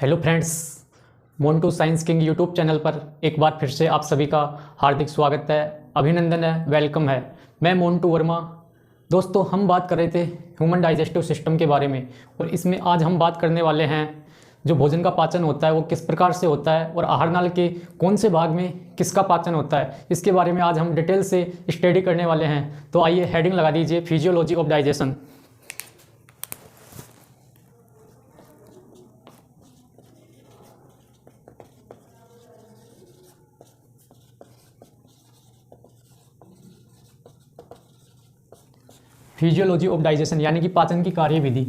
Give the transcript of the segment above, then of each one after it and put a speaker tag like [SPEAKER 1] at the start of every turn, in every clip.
[SPEAKER 1] Hello friends, Montu science king YouTube channel पर एक बार फिर से आप सभी का हार्दिक स्वागत है, अभिनंदन है, वेलकम है। मैं मोन्टू वर्मा। दोस्तों, हम बात कर रहे थे ह्यूमन डाइजेस्टिव सिस्टम के बारे में, और इसमें आज हम बात करने वाले हैं जो भोजन का पाचन होता है वो किस प्रकार से होता है और आहार नाल के कौन से भाग में किसका पाचन होता है, इसके बारे में आज हम डिटेल से स्टडी करने वाले हैं। तो आइए हेडिंग लगा दीजिए, physiology of digestion. Physiology of digestion यानी कि पाचन की कार्यविधि।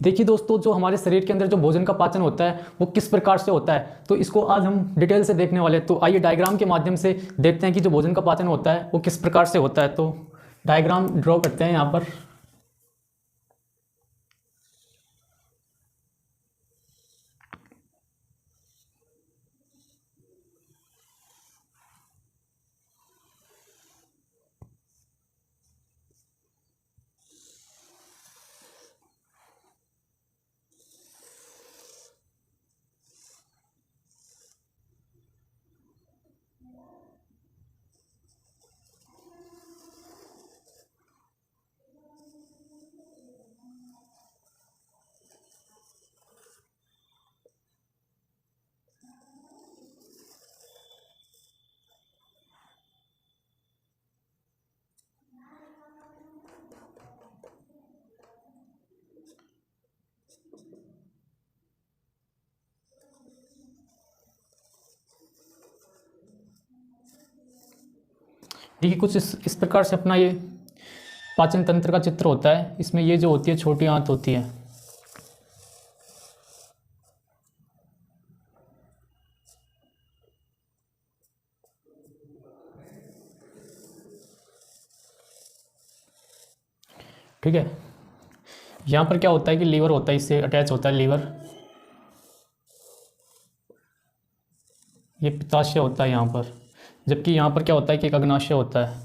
[SPEAKER 1] देखिए दोस्तों, जो हमारे शरीर के अंदर जो भोजन का पाचन होता है वो किस प्रकार से होता है, तो इसको आज हम डिटेल से देखने वाले हैं। तो आइए डायग्राम के माध्यम से देखते हैं कि जो भोजन का पाचन होता है वो किस प्रकार से होता है। तो डायग्राम ड्रॉ करते हैं यहाँ पर। देखिए, कुछ इस प्रकार से अपना ये पाचन तंत्र का चित्र होता है। इसमें ये जो होती है छोटी आंत होती है। ठीक है, यहाँ पर क्या होता है कि लीवर होता है, इससे अटैच होता है लीवर। ये पित्ताशय होता है यहाँ पर, जबकि यहाँ पर क्या होता है कि एक अग्नाशय होता है।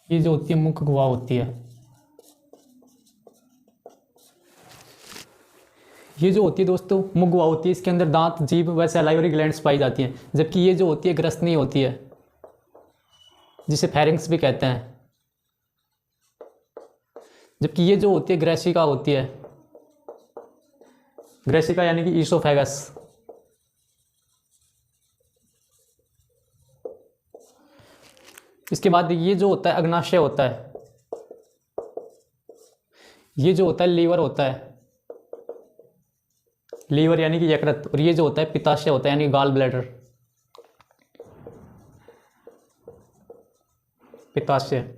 [SPEAKER 1] ये जो होती है मुख गुहा होती है। ये जो होती है दोस्तों मुख गुहा होती है, इसके अंदर दांत, जीभ व सैलाइवरी ग्लैंड्स पाई जाती हैं। जबकि ये जो होती है ग्रसनी होती है, जिसे फेरिंक्स भी कहते हैं। जबकि ये जो होती है ग्रेसिका होती है। ग्रेसिका यानी कि ईसोफेगस। इसके बाद ये जो होता है अग्नाशय होता है। ये जो होता है लीवर होता है, लीवर यानी कि यकृत। और ये जो होता है पित्ताशय होता है यानी गॉल ब्लैडर, पित्ताशय।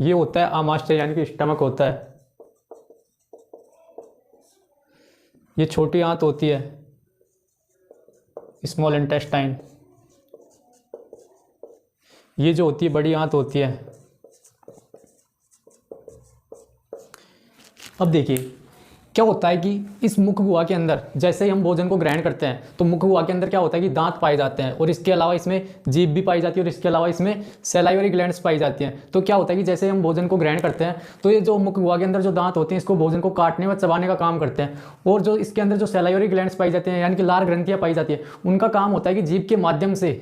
[SPEAKER 1] ये होता है आमाशय यानी कि स्टमक होता है। ये छोटी आंत होती है, स्मॉल इंटेस्टाइन। ये जो होती है बड़ी आंत होती है। अब देखिए क्या होता है कि इस मुख गुहा के अंदर जैसे ही हम भोजन को ग्रहण करते हैं तो मुख गुहा के अंदर क्या होता है कि दांत पाए जाते हैं, और इसके अलावा इसमें जीभ भी पाई जाती है, और इसके अलावा इसमें सैलाइवरी ग्लैंड्स पाई जाती हैं। तो क्या होता है कि जैसे हम भोजन को ग्रहण करते हैं तो ये जो मुख गुहा के अंदर जो दांत होते हैं इसको भोजन को काटने व चबाने का काम करते हैं। और जो इसके अंदर जो सैलाइवरी ग्लैंड्स पाई जाती हैं यानी कि लार ग्रंथियाँ पाई जाती है, उनका काम होता है कि जीभ के माध्यम से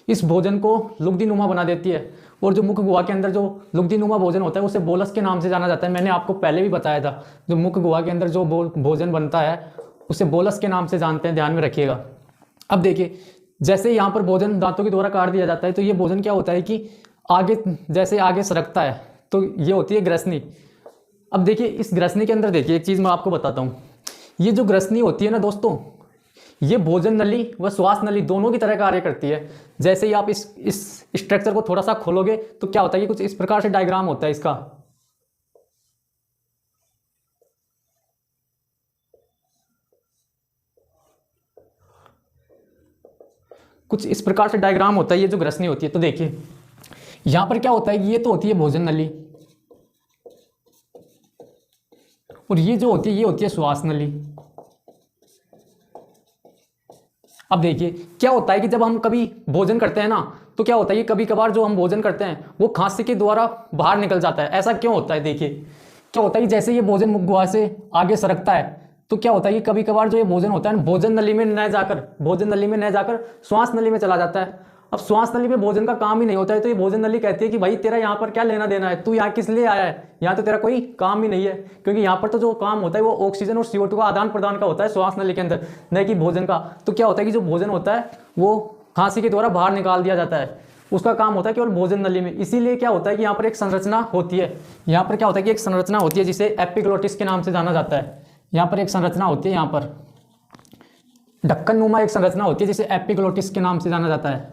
[SPEAKER 1] इस भोजन को लुगदीनुमा बना देती है। और जो मुख गुहा के अंदर जो लुगदीनुमा भोजन होता है उसे बोलस के नाम से जाना जाता है। मैंने आपको पहले भी बताया था, जो मुख गुहा के अंदर जो भोजन बनता है उसे बोलस के नाम से जानते हैं, ध्यान में रखिएगा। अब देखिए, जैसे यहाँ पर भोजन दांतों के द्वारा काट दिया जाता है तो ये भोजन क्या होता है कि आगे जैसे आगे सरकता है, तो ये होती है ग्रसनी। अब देखिए इस ग्रसनी के अंदर देखिए एक चीज़ मैं आपको बताता हूँ। ये जो ग्रसनी होती है ना दोस्तों, ये भोजन नली व श्वास नली दोनों की तरह कार्य करती है। जैसे ही आप इस स्ट्रक्चर को थोड़ा सा खोलोगे तो क्या होता है कि कुछ इस प्रकार से डायग्राम होता है इसका। कुछ इस प्रकार से डायग्राम होता है ये जो ग्रसनी होती है। तो देखिए यहां पर क्या होता है कि ये तो होती है भोजन नली, और ये जो होती है ये होती है श्वास नली। अब देखिए क्या होता है कि जब हम कभी भोजन करते हैं ना, तो क्या होता है कि कभी कभार जो हम भोजन करते हैं वो खांसी के द्वारा बाहर निकल जाता है। ऐसा क्यों होता है? देखिए क्या होता है कि जैसे ये भोजन मुख गुहा से आगे सरकता है, तो क्या होता है कि कभी कभार जो ये भोजन होता है भोजन नली में न जाकर श्वास नली में चला जाता है। अब श्वास नली में भोजन का काम ही नहीं होता है, तो ये भोजन नली कहती है कि भाई तेरा यहाँ पर क्या लेना देना है, तू यहाँ किस लिए आया है, यहाँ तो तेरा कोई काम ही नहीं है। क्योंकि यहाँ पर तो जो काम होता है वो ऑक्सीजन और CO2 का आदान प्रदान का होता है श्वास नली के अंदर, न कि भोजन का। तो क्या होता है कि जो भोजन होता है वो खांसी के द्वारा बाहर निकाल दिया जाता है, उसका काम होता है केवल भोजन नली में। इसीलिए क्या होता है कि यहाँ पर एक संरचना होती है, यहाँ पर क्या होता है कि एक संरचना होती है जिसे एपिग्लोटिस के नाम से जाना जाता है। यहाँ पर एक संरचना होती है, यहाँ पर ढक्कन नुमा एक संरचना होती है जिसे एपिग्लोटिस के नाम से जाना जाता है,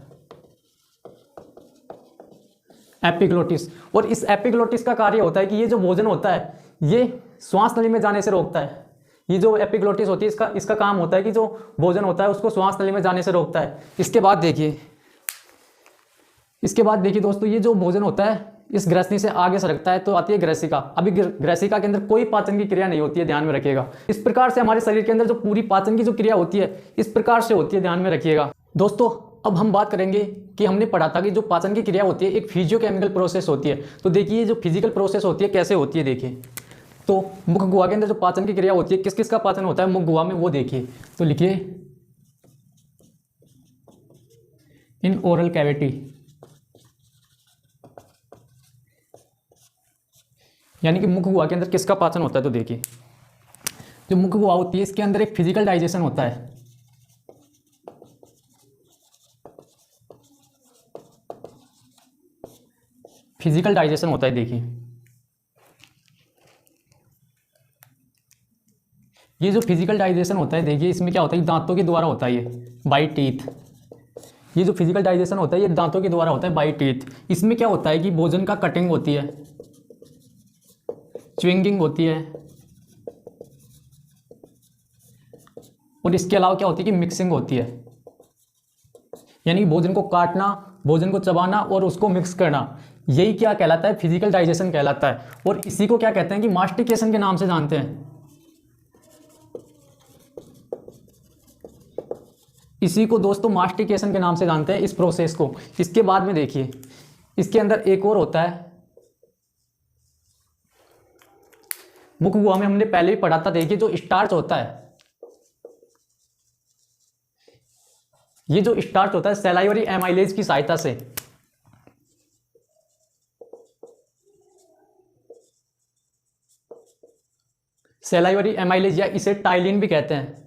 [SPEAKER 1] एपिग्लोटिस। और इस एपिग्लोटिस का कार्य होता है कि ये जो भोजन होता है ये श्वास नली में जाने से रोकता है। ये जो एपिग्लोटिस होती है इसका काम होता है कि जो भोजन होता है उसको श्वास नली में जाने से रोकता है। इसके बाद देखिए दोस्तों, ये जो भोजन होता है इस ग्रसनी से आगे सरकता है, तो आती है ग्रसिका। अभी ग्रसिका के अंदर कोई पाचन की क्रिया नहीं होती है, ध्यान में रखिएगा। इस प्रकार से हमारे शरीर के अंदर जो पूरी पाचन की जो क्रिया होती है इस प्रकार से होती है, ध्यान में रखिएगा दोस्तों। अब हम बात करेंगे कि हमने पढ़ा था कि जो पाचन की क्रिया होती है एक फिजियोकेमिकल प्रोसेस होती है। तो देखिए जो फिजिकल प्रोसेस होती है कैसे होती है, देखिए तो मुख गुहा के अंदर जो पाचन की क्रिया होती है, किस किस का पाचन होता है मुख गुहा में, वो देखिए। तो लिखिए इन ओरल कैविटी, यानी कि मुख गुहा के अंदर किसका पाचन होता है। तो देखिए जो मुख गुहा होती है इसके अंदर एक फिजिकल डाइजेशन होता है, फिजिकल डाइजेशन होता है। देखिए ये जो फिजिकल डाइजेशन होता है, देखिए इसमें क्या होता है, दांतों के द्वारा होता है, ये बाई टीथ। ये जो फिजिकल डाइजेशन होता है ये दांतों के द्वारा होता है, बाई टीथ। इसमें क्या होता है कि भोजन का कटिंग होती है, च्युइंगिंग होती है, और इसके अलावा क्या होती है कि मिक्सिंग होती है, यानी भोजन को काटना, भोजन को चबाना और उसको मिक्स करना, यही क्या कहलाता है, फिजिकल डाइजेशन कहलाता है। और इसी को क्या कहते हैं कि मास्टिकेशन के नाम से जानते हैं। इसी को दोस्तों मास्टिकेशन के नाम से जानते हैं इस प्रोसेस को। इसके बाद में देखिए इसके अंदर एक और होता है, मुख गुहा में हमने पहले भी पढ़ा था। देखिए जो स्टार्च होता है, ये जो स्टार्च होता है सैलाइवरी एमाइलेज की सहायता से सैलाइवरी एमाइलेज, या इसे टाइलिन भी कहते हैं।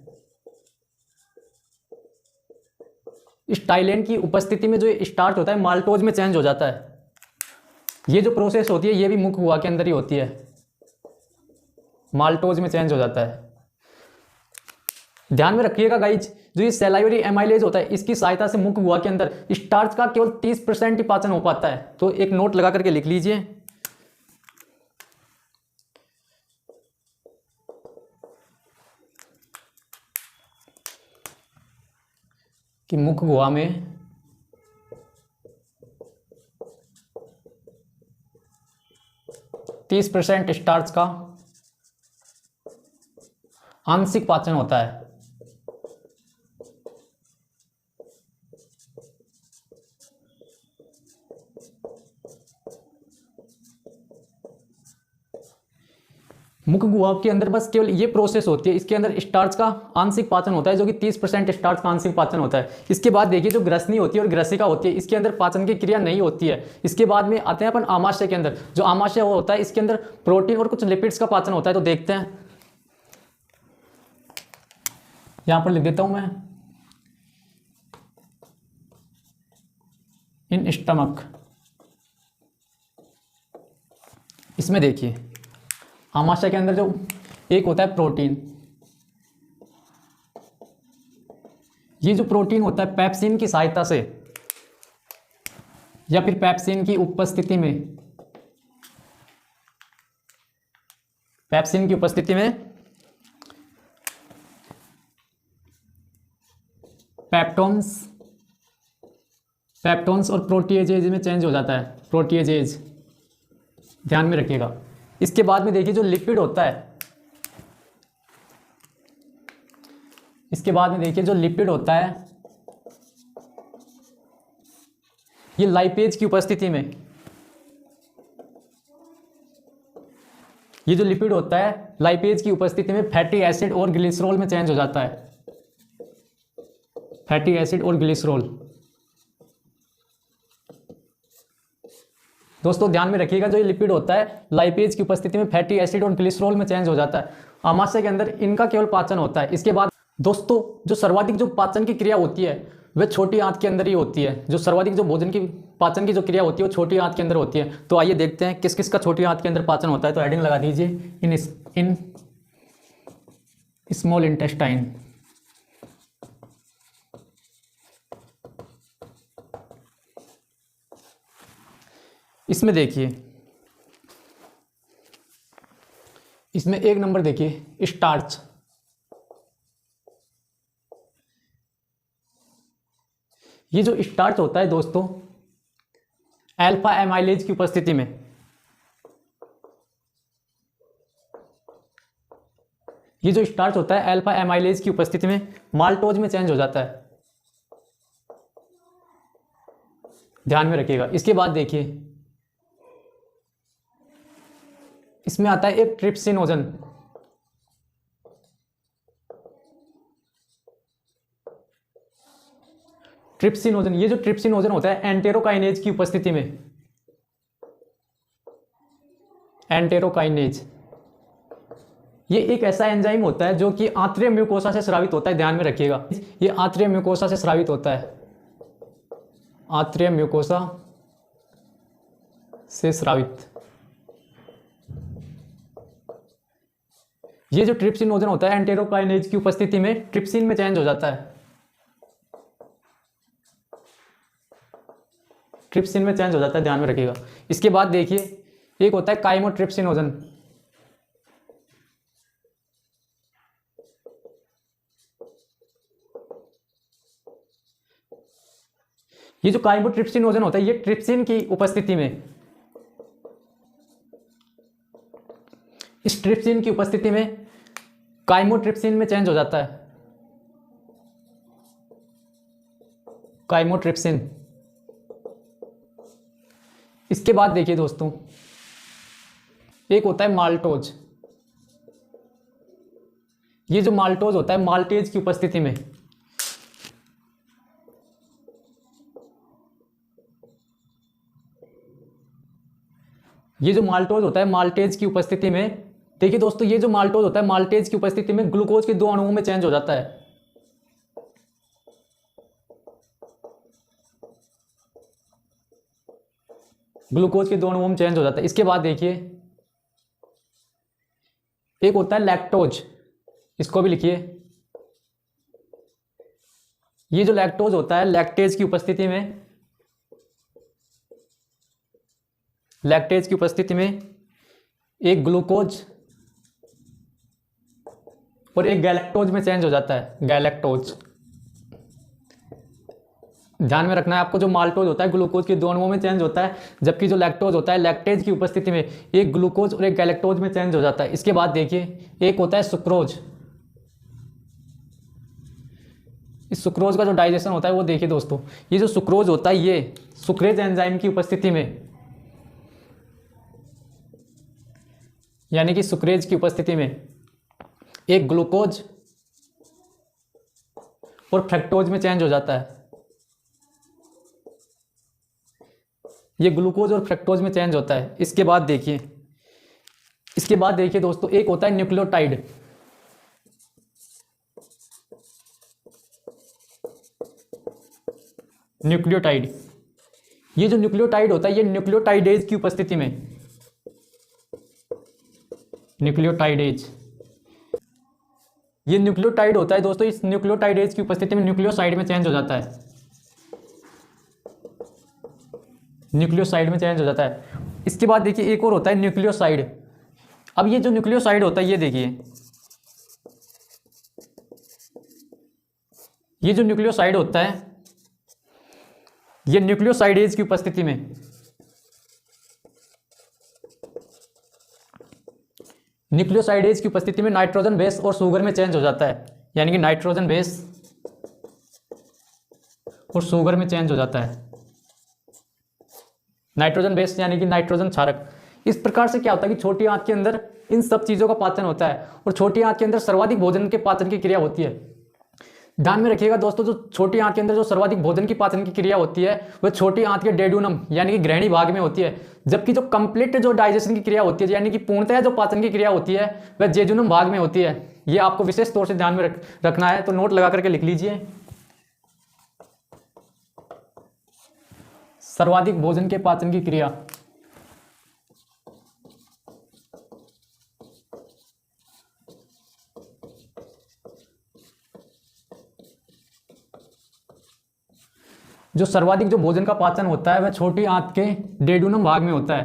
[SPEAKER 1] इस टाइलिन की उपस्थिति में जो स्टार्च होता है माल्टोज में चेंज हो जाता है। ये जो प्रोसेस होती है ये भी मुख गुहा के अंदर ही होती है, माल्टोज में चेंज हो जाता है। ध्यान में रखिएगा गाइज, जो ये सैलाइवरी एमाइलेज होता है इसकी सहायता से मुख गुहा के अंदर स्टार्च का केवल 30% ही पाचन हो पाता है। तो एक नोट लगा करके लिख लीजिए, कि मुख गुहा में 30% स्टार्च का आंशिक पाचन होता है। मुख गुहा के अंदर बस केवल ये प्रोसेस होती है, इसके अंदर स्टार्च का आंशिक पाचन होता है, जो कि 30% स्टार्च का आंशिक पाचन होता है। इसके बाद देखिए जो ग्रसनी होती है और ग्रसिका होती है, इसके अंदर पाचन की क्रिया नहीं होती है। इसके बाद में आते हैं अपन आमाशय के अंदर। जो आमाशय होता है इसके अंदर प्रोटीन और कुछ लिपिड्स का पाचन होता है। तो देखते हैं, यहां पर लिख देता हूं मैं, इन स्टमक। इसमें देखिए आमाशय के अंदर जो एक होता है प्रोटीन, ये जो प्रोटीन होता है पेप्सिन की सहायता से या फिर पेप्सिन की उपस्थिति में, पेप्सिन की उपस्थिति में पेप्टोन्स और प्रोटीएजेज में चेंज हो जाता है, प्रोटीएजेज, ध्यान में रखिएगा। इसके बाद में देखिए जो लिपिड होता है, इसके बाद में देखिए जो लिपिड होता है ये लाइपेज की उपस्थिति में ये जो लिपिड होता है लाइपेज की उपस्थिति में फैटी एसिड और ग्लिसरॉल में चेंज हो जाता है, फैटी एसिड और ग्लिसरॉल। दोस्तों ध्यान में रखिएगा, जो ये लिपिड होता है लाइपेज की उपस्थिति में फैटी एसिड और ग्लिसरॉल में चेंज हो जाता है। आमाशय के अंदर इनका केवल पाचन होता है। इसके बाद दोस्तों जो सर्वाधिक जो पाचन की क्रिया होती है वह छोटी आंत के अंदर ही होती है। जो सर्वाधिक जो भोजन की पाचन की जो क्रिया होती है वो छोटी आंत के अंदर होती है। तो आइए देखते हैं किस किस का छोटी आंत के अंदर पाचन होता है। तो हेडिंग लगा दीजिए इन स्मॉल इंटेस्टाइन। इसमें देखिए, इसमें एक नंबर देखिए स्टार्च। ये जो स्टार्च होता है दोस्तों अल्फा एमाइलेज की उपस्थिति में, ये जो स्टार्च होता है अल्फा एमाइलेज की उपस्थिति में माल्टोज में चेंज हो जाता है। ध्यान में रखिएगा। इसके बाद देखिए इसमें आता है एक ट्रिप्सिनोजन। ट्रिप्सिनोजन, ये जो ट्रिप्सिनोजन होता है एंटेरोकाइनेज की उपस्थिति में, एंटेरोकाइनेज ये एक ऐसा एंजाइम होता है जो कि आंतरिक म्यूकोसा से स्रावित होता है। ध्यान में रखिएगा, ये आंतरिक म्यूकोसा से स्रावित होता है, आंतरिक म्यूकोसा से स्रावित। ये जो ट्रिप्सिनोजन होता है एंटेरोकाइनेज की उपस्थिति में ट्रिप्सिन में चेंज हो जाता है, ट्रिप्सिन में चेंज हो जाता है। ध्यान में रखिएगा। इसके बाद देखिए एक होता है काइमोट्रिप्सिनोजन। ये जो काइमोट्रिप्सिनोजन होता है ये ट्रिप्सिन की उपस्थिति में, इस ट्रिप्सिन की उपस्थिति में काइमोट्रिप्सिन में चेंज हो जाता है, काइमोट्रिप्सिन। इसके बाद देखिए दोस्तों एक होता है माल्टोज। ये जो माल्टोज होता है माल्टेज की उपस्थिति में, ये जो माल्टोज होता है माल्टेज की उपस्थिति में देखिए दोस्तों, ये जो माल्टोज होता है माल्टेज की उपस्थिति में ग्लूकोज के दो अणुओं में चेंज हो जाता है। ग्लूकोज के दो अणुओं में चेंज हो जाता है। इसके बाद देखिए एक होता है लैक्टोज, इसको भी लिखिए। ये जो लैक्टोज होता है लैक्टेज की उपस्थिति में, लैक्टेज की उपस्थिति में एक ग्लूकोज और एक गैलेक्टोज में चेंज हो जाता है, गैलेक्टोज। ध्यान में रखना है आपको, जो माल्टोज होता है ग्लूकोज के दो अणुओं में चेंज होता है, जबकि जो लैक्टोज होता है लैक्टेज की उपस्थिति में एक ग्लूकोज और एक गैलेक्टोज में चेंज हो जाता है। इसके बाद देखिए एक होता है सुक्रोज। इस सुक्रोज का जो डाइजेशन होता है वो देखिए दोस्तों, ये जो सुक्रोज होता है ये सुक्रेज एंजाइम की उपस्थिति में, यानी कि सुक्रेज की उपस्थिति में एक ग्लूकोज और फ्रक्टोज में चेंज हो जाता है। ये ग्लूकोज और फ्रक्टोज में चेंज होता है। इसके बाद देखिए दोस्तों एक होता है न्यूक्लियोटाइड। न्यूक्लियोटाइड, ये जो न्यूक्लियोटाइड होता है ये न्यूक्लियोटाइडेज की उपस्थिति में, न्यूक्लियोटाइडेज, ये न्यूक्लियोटाइड होता है दोस्तों, इस न्यूक्लियोटाइडेज की उपस्थिति में न्यूक्लियोसाइड में चेंज हो जाता है, न्यूक्लियोसाइड में चेंज हो जाता है। इसके बाद देखिए एक और होता है न्यूक्लियोसाइड। अब ये जो न्यूक्लियोसाइड होता है ये देखिए, ये जो न्यूक्लियोसाइड होता है ये न्यूक्लियोसाइडेज की उपस्थिति में, न्यूक्लियोसाइडेज की उपस्थिति में नाइट्रोजन बेस और शुगर में चेंज हो जाता है, यानी कि नाइट्रोजन बेस और शुगर में चेंज हो जाता है। नाइट्रोजन बेस यानी कि नाइट्रोजन क्षारक। इस प्रकार से क्या होता है कि छोटी आंत के अंदर इन सब चीज़ों का पाचन होता है और छोटी आंत के अंदर सर्वाधिक भोजन के पाचन की क्रिया होती है। ध्यान में रखिएगा दोस्तों, जो छोटी आंत के अंदर जो सर्वाधिक भोजन की पाचन की क्रिया होती है वह छोटी आंत के डेड्यूनम यानी कि ग्रहणी भाग में होती है, जबकि जो कंप्लीट जो डाइजेशन की क्रिया होती है यानी कि पूर्णतः जो पाचन की क्रिया होती है वह जेजुनम भाग में होती है। ये आपको विशेष तौर से ध्यान में रखना है, तो नोट लगा करके लिख लीजिए। सर्वाधिक भोजन के पाचन की क्रिया जो सर्वाधिक जो भोजन का पाचन होता है वह छोटी आंत के डेड्यूनम भाग में होता है।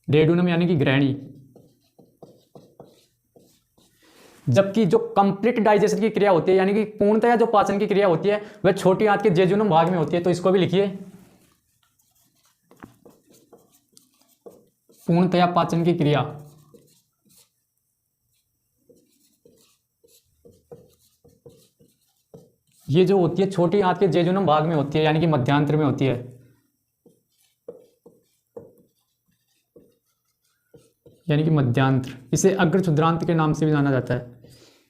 [SPEAKER 1] डेड्यूनम यानी कि ग्रहणी, जबकि जो कंप्लीट डाइजेशन की क्रिया होती है यानी कि पूर्णतः जो पाचन की क्रिया होती है वह छोटी आंत के जेजुनम भाग में होती है। तो इसको भी लिखिए, पूर्णतः पाचन की क्रिया ये जो होती है छोटी आंत के जेजुनम भाग में होती है यानी कि मध्यांतर में होती है। यानी कि मध्यांतर, इसे अग्र क्षुद्रांत के नाम से भी जाना जाता है।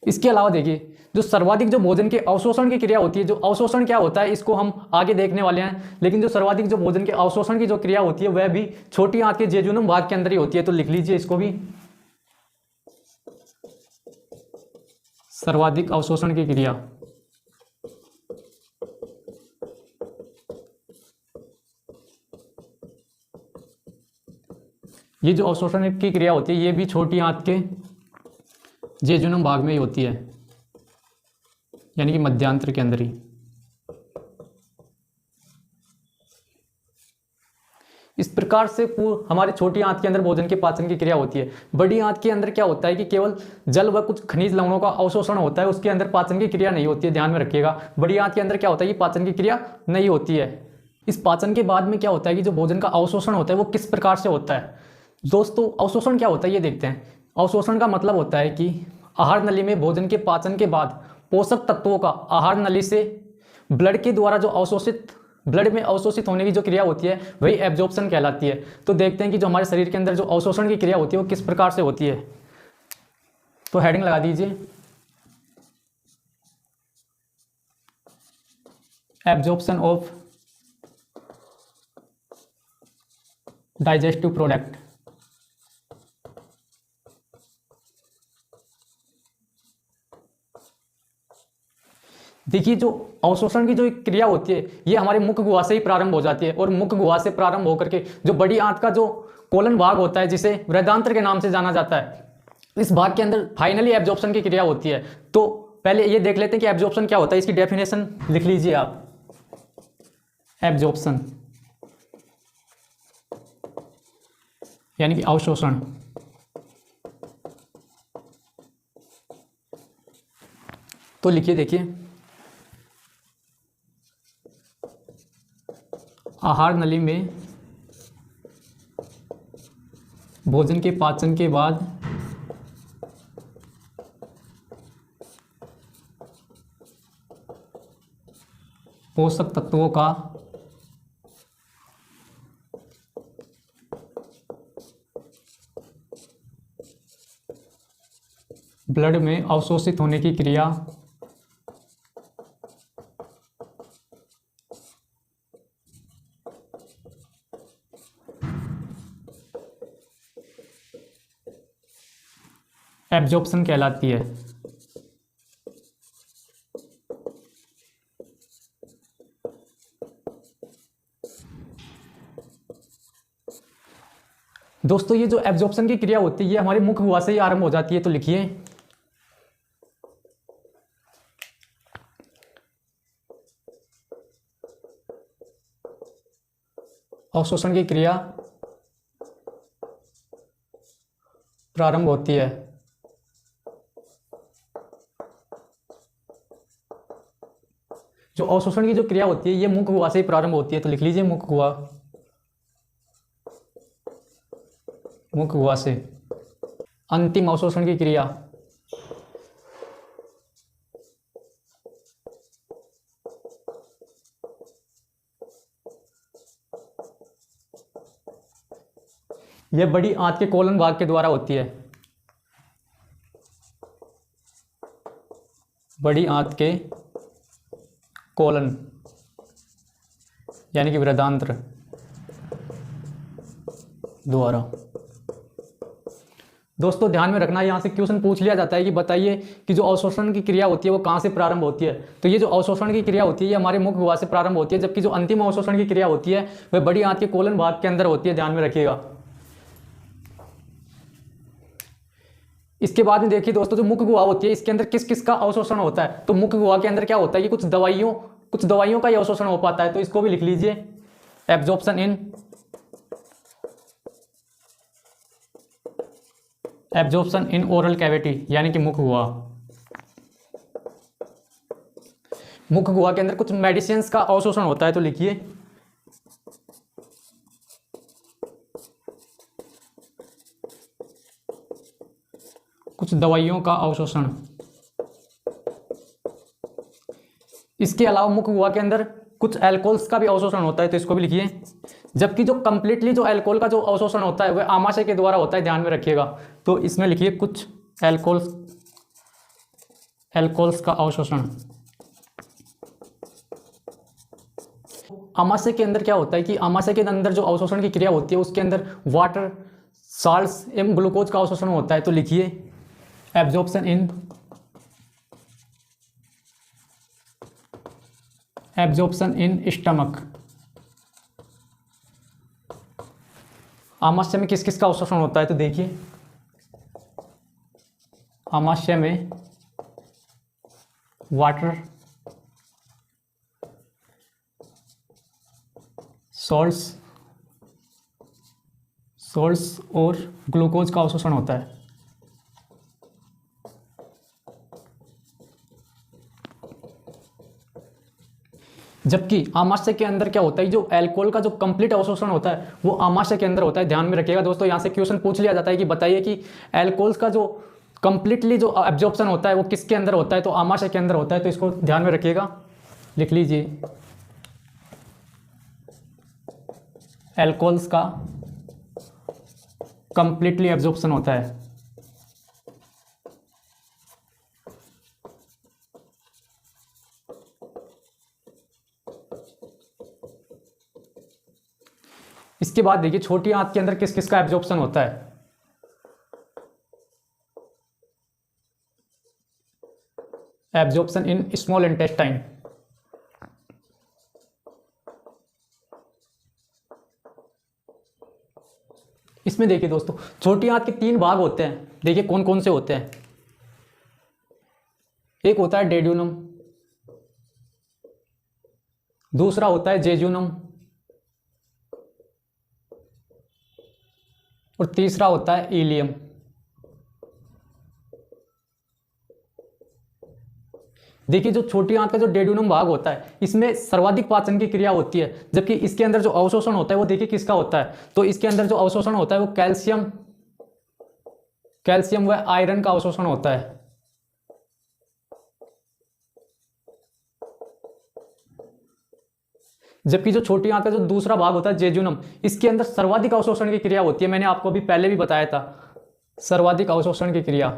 [SPEAKER 1] इसके अलावा देखिए, जो सर्वाधिक जो भोजन के अवशोषण की क्रिया होती है, जो अवशोषण क्या होता है इसको हम आगे देखने वाले हैं, लेकिन जो सर्वाधिक जो भोजन के अवशोषण की जो क्रिया होती है वह भी छोटी आंत के जेजुनम भाग के अंदर ही होती है। तो लिख लीजिए इसको भी, सर्वाधिक अवशोषण की क्रिया ये जो अवशोषण की क्रिया होती है ये भी छोटी आंत के जेजुनम भाग में ही होती है यानी कि मध्यांतर के अंदर ही। इस प्रकार से हमारे छोटी आंत के अंदर भोजन के पाचन की क्रिया होती है। बड़ी आंत के अंदर क्या होता है कि केवल जल व कुछ खनिज लवणों का अवशोषण होता है, उसके अंदर पाचन की क्रिया नहीं होती है। ध्यान में रखिएगा, बड़ी आंत के अंदर क्या होता है कि पाचन की क्रिया नहीं होती है। इस पाचन के बाद में क्या होता है कि जो भोजन का अवशोषण होता है वो किस प्रकार से होता है। दोस्तों अवशोषण क्या होता है ये देखते हैं। अवशोषण का मतलब होता है कि आहार नली में भोजन के पाचन के बाद पोषक तत्वों का आहार नली से ब्लड के द्वारा जो ब्लड में अवशोषित होने की जो क्रिया होती है वही एब्जॉर्प्शन कहलाती है। तो देखते हैं कि जो हमारे शरीर के अंदर जो अवशोषण की क्रिया होती है वो किस प्रकार से होती है। तो हेडिंग लगा दीजिए, एब्जॉर्प्शन ऑफ डाइजेस्टिव प्रोडक्ट। देखिए, जो अवशोषण की जो क्रिया होती है ये हमारे मुख गुहा से ही प्रारंभ हो जाती है और मुख गुहा से प्रारंभ होकर के जो बड़ी आंत का जो कोलन भाग होता है जिसे वृद्धांत्र के नाम से जाना जाता है, इस भाग के अंदर फाइनली एब्जॉर्प्शन की क्रिया होती है। तो पहले ये देख लेते हैं कि एब्जॉर्प्शन क्या होता है। इसकी डेफिनेशन लिख लीजिए आप। एब्जॉर्प्शन यानी कि अवशोषण। तो लिखिए, देखिए, आहार नली में भोजन के पाचन के बाद पोषक तत्वों का ब्लड में अवशोषित होने की क्रिया एब्जॉर्प्शन कहलाती है। दोस्तों ये जो एब्जॉर्प्शन की क्रिया होती है ये हमारे मुख गुहा से ही आरंभ हो जाती है। तो लिखिए, अवशोषण की क्रिया प्रारंभ होती है जो अवशोषण की जो क्रिया होती है ये मुख गुहा से ही प्रारंभ होती है। तो लिख लीजिए, मुख गुहा, मुख गुहा से अंतिम अवशोषण की क्रिया यह बड़ी आंत के कोलन भाग के द्वारा होती है। बड़ी आंत के कोलन यानी कि बृहदांत्र द्वारा। दोस्तों ध्यान में रखना, यहाँ से क्वेश्चन पूछ लिया जाता है कि बताइए कि जो अवशोषण की क्रिया होती है वो कहाँ से प्रारंभ होती है। तो ये जो अवशोषण की क्रिया होती है ये हमारे मुख गुहा से प्रारंभ होती है, जबकि जो अंतिम अवशोषण की क्रिया होती है वह बड़ी आंत के कोलन भाग के अंदर होती है। ध्यान में रखिएगा। इसके बाद में देखिए दोस्तों, जो मुख गुहा होती है इसके अंदर किस किस का अवशोषण होता है। तो मुख गुहा के अंदर क्या होता है कि कुछ दवाइयों का ही अवशोषण हो पाता है। तो इसको भी लिख लीजिए, एब्जॉर्प्शन इन ओरल कैविटी यानी कि मुख गुहा। मुख गुहा के अंदर कुछ मेडिसिन्स का अवशोषण होता है। तो लिखिए कुछ दवाइयों का अवशोषण। इसके अलावा मुख गुहा के अंदर कुछ अल्कोहल्स का भी अवशोषण होता है। तो इसको भी लिखिए, जबकि जो कंप्लीटली जो अल्कोहल का जो अवशोषण होता है वह आमाशय के द्वारा होता है। ध्यान में रखिएगा। तो इसमें लिखिए कुछ अल्कोहल्स का अवशोषण। आमाशय के अंदर क्या होता है कि आमाशय के अंदर जो अवशोषण की क्रिया होती है उसके अंदर वाटर, साल्ट्स एवं ग्लूकोज का अवशोषण होता है। तो लिखिए एब्जॉर्प्शन इन स्टमक। आमाशय में किस किस का अवशोषण होता है। तो देखिए आमाशय में वाटर, सॉल्ट्स और ग्लूकोज का अवशोषण होता है। जबकि आमाशय के अंदर क्या होता है, जो अल्कोहल का जो कंप्लीट अवशोषण होता है वो आमाशय के अंदर होता है। ध्यान में रखिएगा दोस्तों, यहाँ से क्वेश्चन पूछ लिया जाता है कि बताइए कि अल्कोहल्स का जो कंप्लीटली जो एब्जॉर्प्शन होता है वो किसके अंदर होता है। तो आमाशय के अंदर होता है। तो इसको ध्यान में रखिएगा, लिख लीजिए अल्कोहल्स का कंप्लीटली एब्जॉर्प्शन होता है। इसके बाद देखिए छोटी आंत के अंदर किस किस का एब्जॉर्प्शन होता है। Absorption in small intestine. इसमें देखिए दोस्तों छोटी आंत के 3 भाग होते हैं। देखिए कौन कौन से होते हैं। एक होता है डेड्यूनम, दूसरा होता है जेजुनम और तीसरा होता है इलियम। देखिए जो छोटी आंत का जो डेड्यूनम भाग होता है इसमें सर्वाधिक पाचन की क्रिया होती है, जबकि इसके अंदर जो अवशोषण होता है वो देखिए किसका होता है। तो इसके अंदर जो अवशोषण होता है वो कैल्शियम व आयरन का अवशोषण होता है। जबकि जो छोटी आंत का जो दूसरा भाग होता है जेजुनम, इसके अंदर सर्वाधिक अवशोषण की क्रिया होती है। मैंने आपको अभी पहले भी बताया था, सर्वाधिक अवशोषण की क्रिया।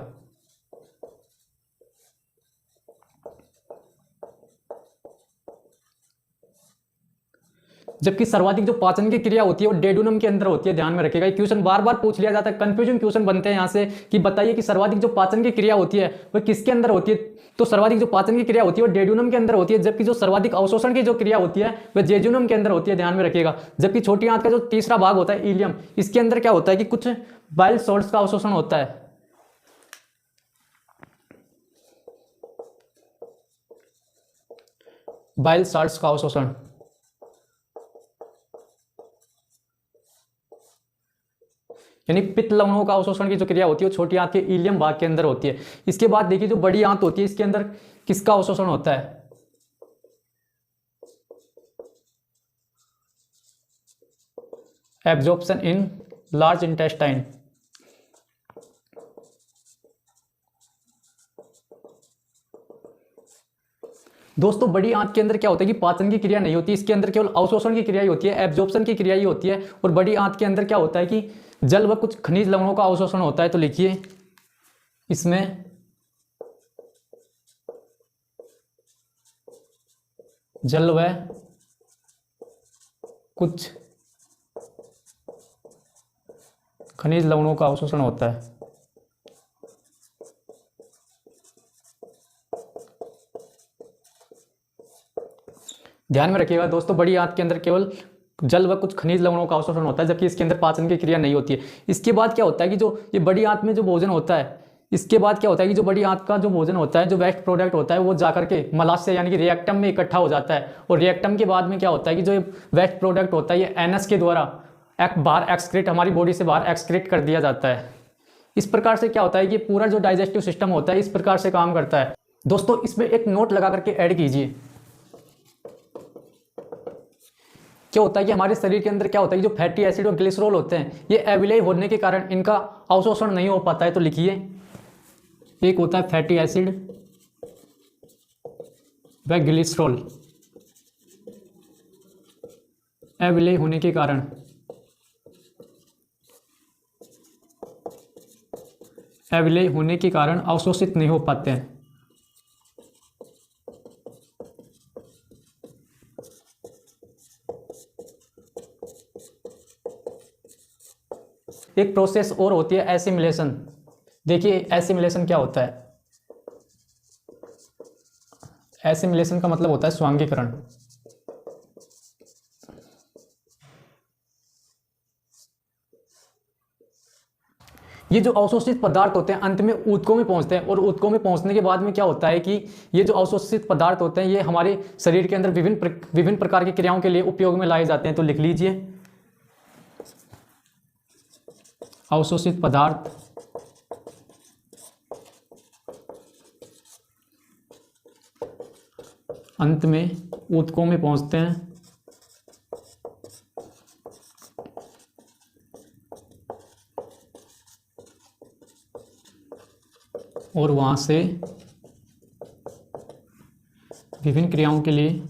[SPEAKER 1] जबकि सर्वाधिक जो पाचन की क्रिया होती है वो डेड्यूनम के अंदर होती है। ध्यान में रखिएगा, क्वेश्चन बार बार पूछ लिया जाता है, कंफ्यूजिंग क्वेश्चन बनते हैं यहाँ से कि बताइए कि सर्वाधिक जो पाचन की क्रिया होती है वह किसके अंदर होती है। तो सर्वाधिक जो पाचन की क्रिया होती है वो डेड्यूनम के अंदर होती है, जबकि जो सर्वाधिक अवशोषण की जो क्रिया होती है वह जेजुनम के अंदर होती है। ध्यान में रखिएगा। जबकि छोटी आंत का जो तीसरा भाग होता है इलियम, इसके अंदर क्या होता है कि कुछ बाइल सॉल्ट्स का अवशोषण होता है। बाइल सॉल्ट्स का अवशोषण। यानी पित्त लवणों का अवशोषण की जो क्रिया होती है वो छोटी आंत के इलियम भाग के अंदर होती है। इसके बाद देखिए जो बड़ी आंत होती है इसके अंदर किसका अवशोषण होता है। Absorption in large intestine. दोस्तों बड़ी आंत के अंदर क्या होता है कि पाचन की क्रिया नहीं होती, इसके अंदर केवल अवशोषण की क्रिया ही होती है, एब्जॉर्प्शन की क्रिया ही होती है। और बड़ी आंत के अंदर क्या होता है कि जल व कुछ खनिज लवणों का अवशोषण होता है, तो लिखिए इसमें जल व कुछ खनिज लवणों का अवशोषण होता है। ध्यान में रखिएगा दोस्तों, बड़ी आंत के अंदर केवल जल व कुछ खनिज लवणों का अवशोषण होता है, जबकि इसके अंदर पाचन की क्रिया नहीं होती है। इसके बाद क्या होता है कि जो ये बड़ी आंत में जो भोजन होता है, इसके बाद क्या होता है कि जो बड़ी आंत का जो भोजन होता है, जो वेस्ट प्रोडक्ट होता है, वो जाकर के मलाशय यानी कि रिएक्टम में इकट्ठा हो जाता है। और रिएक्टम के बाद में क्या होता है कि जो वेस्ट प्रोडक्ट होता है, ये एनएस के द्वारा बाहर एक्सक्रीट, हमारी बॉडी से बाहर एक्सक्रीट कर दिया जाता है। इस प्रकार से क्या होता है कि पूरा जो डाइजेस्टिव सिस्टम होता है इस प्रकार से काम करता है। दोस्तों इसमें एक नोट लगा करके ऐड कीजिए। क्या होता है कि हमारे शरीर के अंदर क्या होता है कि जो फैटी एसिड और ग्लिसरॉल होते हैं, ये अविलेय होने के कारण इनका अवशोषण नहीं हो पाता है। तो लिखिए, एक होता है फैटी एसिड व ग्लिसरॉल, अविलेय होने के कारण अवशोषित नहीं हो पाते हैं। एक प्रोसेस और होती है एसिमिलेशन। देखिए एसिमिलेशन क्या होता है। एसिमिलेशन का मतलब होता है स्वांगीकरण। ये जो अवशोषित पदार्थ होते हैं अंत में ऊतकों में पहुंचते हैं, और ऊतकों में पहुंचने के बाद में क्या होता है कि ये जो अवशोषित पदार्थ होते हैं ये हमारे शरीर के अंदर विभिन्न प्रकार की क्रियाओं के लिए उपयोग में लाए जाते हैं। तो लिख लीजिए, अवशोषित पदार्थ अंत में ऊतकों में पहुंचते हैं और वहां से विभिन्न क्रियाओं के लिए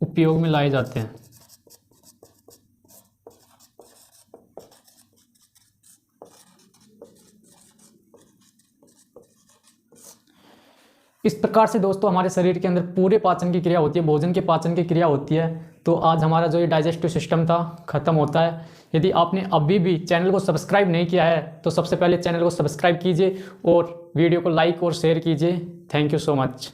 [SPEAKER 1] उपयोग में लाए जाते हैं। इस प्रकार से दोस्तों हमारे शरीर के अंदर पूरे पाचन की क्रिया होती है, भोजन के पाचन की क्रिया होती है। तो आज हमारा जो ये डाइजेस्टिव सिस्टम था खत्म होता है। यदि आपने अभी भी चैनल को सब्सक्राइब नहीं किया है तो सबसे पहले चैनल को सब्सक्राइब कीजिए और वीडियो को लाइक और शेयर कीजिए। Thank you so much.